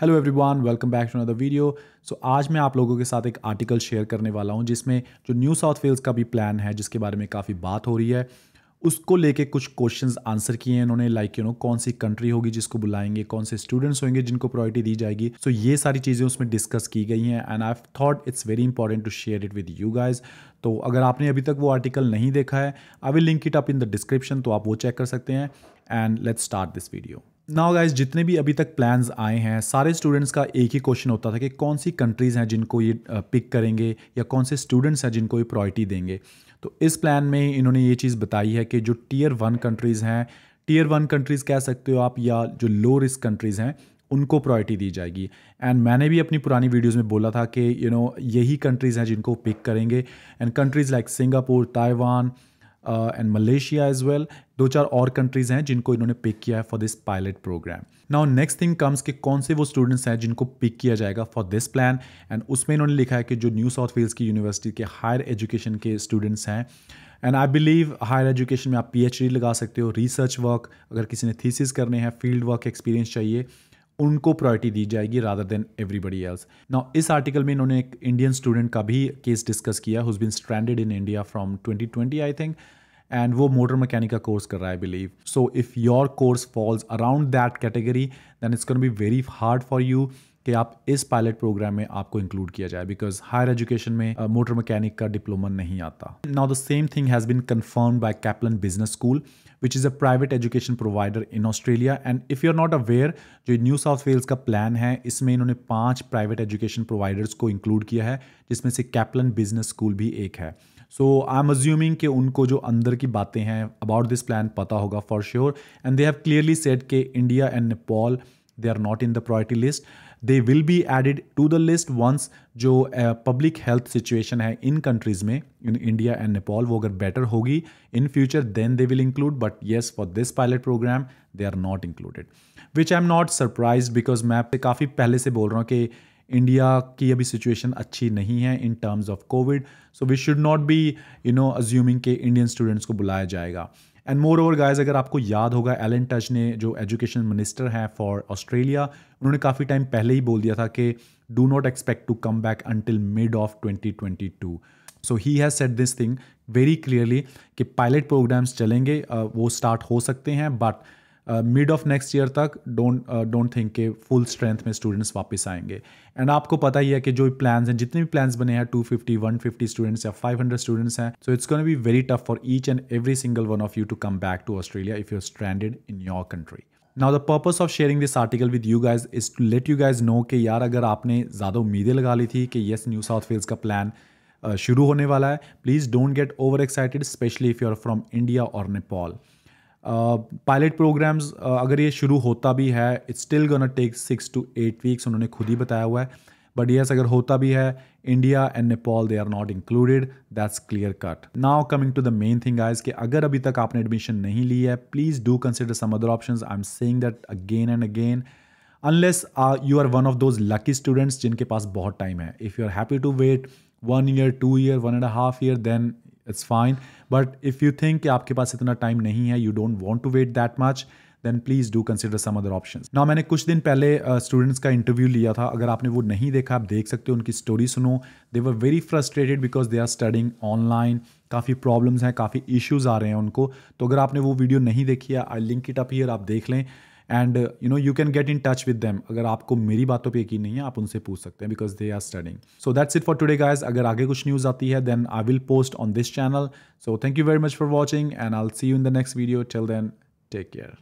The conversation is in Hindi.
Hello everyone, welcome back to another video. So आज मैं आप लोगों के साथ एक आर्टिकल शेयर करने वाला हूं जिसमें जो न्यू साउथ वेल्स का भी प्लान है जिसके बारे में काफ़ी बात हो रही है, उसको लेके कुछ क्वेश्चंस आंसर किए हैं इन्होंने। लाइक कौन सी कंट्री होगी जिसको बुलाएंगे, कौन से स्टूडेंट्स होंगे जिनको प्रायोरिटी दी जाएगी। सो ये सारी चीज़ें उसमें डिस्कस की गई हैं and I thought it's very important to share it with you guys. तो अगर आपने अभी तक वो आर्टिकल नहीं देखा है, I will link it up in the description, तो आप वो चेक कर सकते हैं। And let's start this video now guys. जितने भी अभी तक प्लान्स आए हैं, सारे स्टूडेंट्स का एक ही क्वेश्चन होता था कि कौन सी कंट्रीज़ हैं जिनको ये पिक करेंगे या कौन से स्टूडेंट्स हैं जिनको ये प्रायोरिटी देंगे। तो इस प्लान में इन्होंने ये चीज़ बताई है कि जो टीयर 1 कंट्रीज़ हैं, टीयर 1 कंट्रीज़ कह सकते हो आप, या जो लो रिस्क कंट्रीज़ हैं उनको प्रायोरिटी दी जाएगी। एंड मैंने भी अपनी पुरानी वीडियोज़ में बोला था कि यही कंट्रीज़ हैं जिनको पिक करेंगे। And countries like Singapore, Taiwan and Malaysia as well, 2-4 और कंट्रीज़ हैं जिनको इन्होंने पिक किया है for this pilot program. Now next thing comes कि कौन से वो स्टूडेंट्स हैं जिनको पिक किया जाएगा फॉर दिस प्लान। एंड उसमें इन्होंने लिखा है कि जो न्यू साउथ वेल्स की यूनिवर्सिटी के हायर एजुकेशन के स्टूडेंट्स हैं। And I believe higher education में आप PhD लगा सकते हो, रिसर्च वर्क, अगर किसी ने थीसिस करने हैं, फील्ड वर्क एक्सपीरियंस चाहिए, उनको प्रायोरिटी दी जाएगी rather than everybody else. Now इस आर्टिकल में इन्होंने एक इंडियन स्टूडेंट का भी केस डिस्कस किया, who's been stranded in India from 2020 I think, and वो मोटर मैकेनिक का कोर्स कर रहा है I believe. So if your course falls around that category then it's gonna be very hard for you कि आप इस पायलट प्रोग्राम में आपको इंक्लूड किया जाए, बिकॉज हायर एजुकेशन में मोटर मैकेनिक का डिप्लोमा नहीं आता। Now the same thing has been confirmed by Kaplan Business School which is a private education provider in Australia. And if you're not aware, जो न्यू साउथ वेल्स का प्लान है, इसमें इन्होंने 5 प्राइवेट एजुकेशन प्रोवाइडर्स को इंक्लूड किया है, जिसमें से कैपलन बिजनेस स्कूल भी एक है। सो आई एम अज्यूमिंग कि उनको जो अंदर की बातें हैं अबाउट दिस प्लान पता होगा for sure. And they have clearly said कि India and Nepal they are not in the priority list. They will be added to the list once जो पब्लिक हेल्थ सिचुएशन है इन कंट्रीज़ में, इन इंडिया एंड नेपाल, वो अगर बेटर होगी in future then they will include. But yes, for this pilot program they are not included, which I am not surprise, because मैं काफ़ी पहले से बोल रहा हूँ कि इंडिया की अभी सिचुएशन अच्छी नहीं है in terms of Covid. So we should not be assuming कि इंडियन स्टूडेंट्स को बुलाया जाएगा। एंड मोर ओवर गाइज, अगर आपको याद होगा, एलन टच ने, जो एजुकेशन मिनिस्टर हैं फॉर ऑस्ट्रेलिया, उन्होंने काफ़ी टाइम पहले ही बोल दिया था कि do not expect to come back until mid of 2022। So he has said this thing very clearly कि पायलट प्रोग्राम्स चलेंगे, वो स्टार्ट हो सकते हैं, but mid of next year तक डोंट थिंक के फुल स्ट्रेंथ में स्टूडेंट्स वापस आएंगे। एंड आपको पता ही है कि जो प्लान्स हैं, जितने भी प्लान्स बने हैं, 250, 150 स्टूडेंट्स या 500 स्टूडेंट्स हैं, so it's gonna be very tough for each and every single one of you to come back to Australia if you are stranded in your country. Now the purpose of sharing this article with you guys is to let you guys know कि यार, अगर आपने ज़्यादा उम्मीदें लगा ली थी कि येस न्यू साउथ वेल्स का प्लान शुरू होने वाला है, please don't get over excited, specially if you are from India और नेपाल। पायलट प्रोग्राम्स अगर ये शुरू होता भी है, it's still gonna take 6 to 8 weeks, उन्होंने खुद ही बताया हुआ है। बट येस, अगर होता भी है, India and Nepal they are not included, that's clear cut. Now coming to the main thing guys, कि अगर अभी तक आपने एडमिशन नहीं ली है, please do consider some other options. I am saying that again and again, unless you are one of those lucky students जिनके पास बहुत टाइम है। If you are happy to wait 1 year, 2 year, 1.5 year, then it's fine. But if you think कि आपके पास इतना टाइम नहीं है, you don't want to wait that much, then please do consider some other options. Now मैंने कुछ दिन पहले स्टूडेंट्स का इंटरव्यू लिया था, अगर आपने वो नहीं देखा, आप देख सकते हो, उनकी स्टोरी सुनो। They were very frustrated because they are studying online, काफ़ी प्रॉब्लम्स हैं, काफ़ी इश्यूज़ आ रहे हैं उनको। तो अगर आपने वो वीडियो नहीं देखी है, I link it up here, आप देख लें। And you can get in touch with them. अगर आपको मेरी बातों पे यकीन नहीं है, आप उनसे पूछ सकते हैं, because they are studying. So that's it for today guys. अगर आगे कुछ न्यूज़ आती है then I will post on this channel. So thank you very much for watching and I will see you in the next video. Till then, take care.